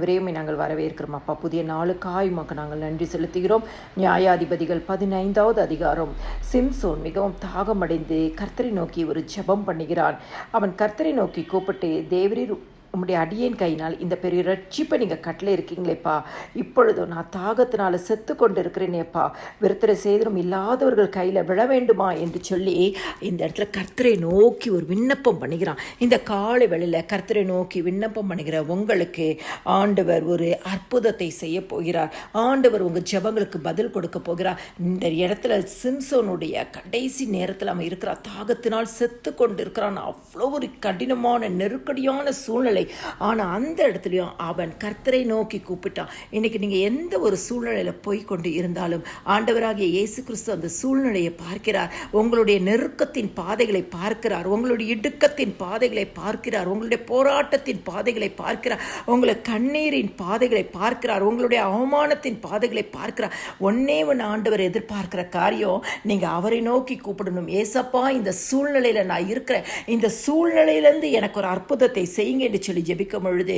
ஆண்டவரே நாங்கள் வரவேற்கிறோம் அப்பா. புதிய நாளுக்காய் உமக்கு நாங்கள் நன்றி செலுத்துகிறோம். நியாயாதிபதிகள் 15வது அதிகாரம். சிம்சோன் மிகவும் தாகமடைந்து கர்த்தரை நோக்கி ஒரு ஜெபம் பண்ணுகிறான். அவன் கர்த்தரை நோக்கி கூப்பிட்டு, தேவரீர் உம்முடைய அடியேன் கையினால் இந்த பெரிய ரட்சிப்பை நீங்கள் கட்டளை இருக்கீங்களேப்பா, இப்பொழுதும் நான் தாகத்தினால் செத்து கொண்டு இருக்கிறேனேப்பா, விருத்திர சேதனம் இல்லாதவர்கள் கையில் விழ வேண்டுமா என்று சொல்லி இந்த இடத்துல கர்த்தரை நோக்கி ஒரு விண்ணப்பம் பண்ணுகிறான். இந்த காலை வேளையில் கர்த்தரை நோக்கி விண்ணப்பம் பண்ணுகிற உங்களுக்கு ஆண்டவர் ஒரு அற்புதத்தை செய்ய போகிறார். ஆண்டவர் உங்கள் ஜெபங்களுக்கு பதில் கொடுக்க போகிறார். இந்த இடத்துல சிம்சோனுடைய கடைசி நேரத்தில் அவன் இருக்கிறான். தாகத்தினால் செத்து கொண்டு இருக்கிறான். அவ்வளோ ஒரு கடினமான நெருக்கடியான சூழ்நிலை. ஆனால் அந்த இடத்துலையும் அவன் கர்த்தரை நோக்கி கூப்பிட்டான். இன்னைக்கு நீங்கள் எந்த ஒரு சூழ்நிலையில் போய்கொண்டு இருந்தாலும் ஆண்டவராகிய இயேசு கிறிஸ்து அந்த சூழ்நிலையை பார்க்கிறார். உங்களுடைய நெருக்கத்தின் பாதைகளை பார்க்கிறார், உங்களுடைய இடுக்கத்தின் பாதைகளை பார்க்கிறார், உங்களுடைய போராட்டத்தின் பாதைகளை பார்க்கிறார், உங்களை கண்ணீரின் பாதைகளை பார்க்கிறார், உங்களுடைய அவமானத்தின் பாதைகளை பார்க்கிறார். ஒன்னே ஒன்று ஆண்டவர் எதிர்பார்க்கிற காரியம், நீங்கள் அவரை நோக்கி கூப்பிடணும். ஏசப்பா, இந்த சூழ்நிலையில் நான் இருக்கிறேன், இந்த சூழ்நிலையிலேருந்து எனக்கு ஒரு அற்புதத்தை செய்யுங்க என்று சொல்லி ஜெபிக்கும் பொழுது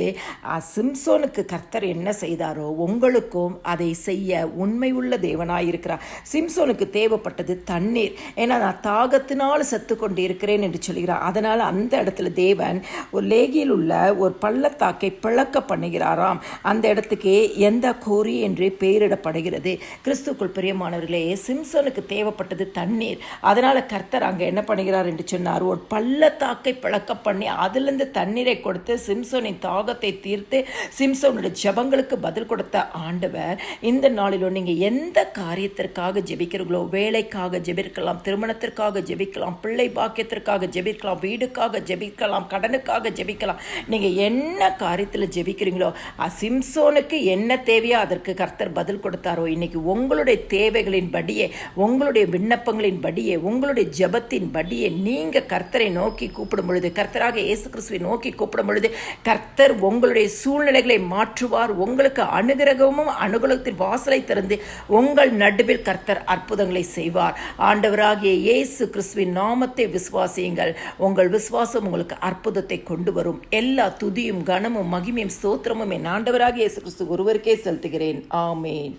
சிம்சோனுக்கு கர்த்தர் என்ன செய்தாரோ உங்களுக்கும் அதை செய்ய உண்மை உள்ள தேவனாயிருக்கிறார். சிம்சோனுக்கு தேவைப்பட்டது தண்ணீர். ஏன்னா நான் தாகத்தினால் செத்து கொண்டு இருக்கிறேன் என்று சொல்கிறார். அதனால் அந்த இடத்துல தேவன் ஒரு லேகியில் உள்ள ஒரு பள்ளத்தாக்கை பிளக்க பண்ணுகிறாராம். அந்த இடத்துக்கு எந்த கோரி என்று பெயரிடப்படுகிறது. கிறிஸ்துக்குள் பிரியமானவர்களே, சிம்சோனுக்கு தேவைப்பட்டது தண்ணீர். அதனால் கர்த்தர் அங்கே என்ன பண்ணுகிறார் என்று சொன்னார், ஒரு பள்ளத்தாக்கை பிளக்க பண்ணி அதிலிருந்து தண்ணீரை கொடுத்து சிம்சோனின் தாகத்தை தீர்த்து சிம்சோனுடைய ஜெபங்களுக்கு பதில் கொடுத்த ஆண்டவர் இந்த நாளிலும் நீங்கள் எந்த காரியத்திற்காக ஜெபிக்கிறீர்களோ, வேலைக்காக ஜெபிக்கலாம், திருமணத்திற்காக ஜெபிக்கலாம், பிள்ளை பாக்கியத்திற்காக ஜெபிக்கலாம், வீடுக்காக ஜெபிக்கலாம், கடனுக்காக ஜெபிக்கலாம், நீங்கள் என்ன காரியத்தில் ஜெபிக்கிறீங்களோ சிம்சோனுக்கு என்ன தேவையோ அதற்கு கர்த்தர் பதில் கொடுத்தாரோ இன்னைக்கு உங்களுடைய தேவைகளின் படியே, உங்களுடைய விண்ணப்பங்களின் படியே, உங்களுடைய ஜெபத்தின் படியே நீங்கள் கர்த்தரை நோக்கி கூப்பிடும் பொழுது, கர்த்தராக இயேசு கிறிஸ்துவை நோக்கி கூப்பிடும் பொழுது கர்த்தர் உங்களுடைய சூழ்நிலைகளை மாற்றுவார். உங்களுக்கு அனுகிரகமும் அனுகூலத்தின் வாசலை திறந்து உங்கள் நடுவில் கர்த்தர் அற்புதங்களை செய்வார். ஆண்டவராகிய இயேசு கிறிஸ்துவின் நாமத்தை விசுவாசியுங்கள். உங்கள் விசுவாசம் உங்களுக்கு அற்புதத்தை கொண்டு வரும். எல்லா துதியும் கனமும் மகிமையும் ஸ்தோத்திரமும் என் ஆண்டவராகிய இயேசு கிறிஸ்து ஒருவருக்கே செலுத்துகிறேன். ஆமேன்.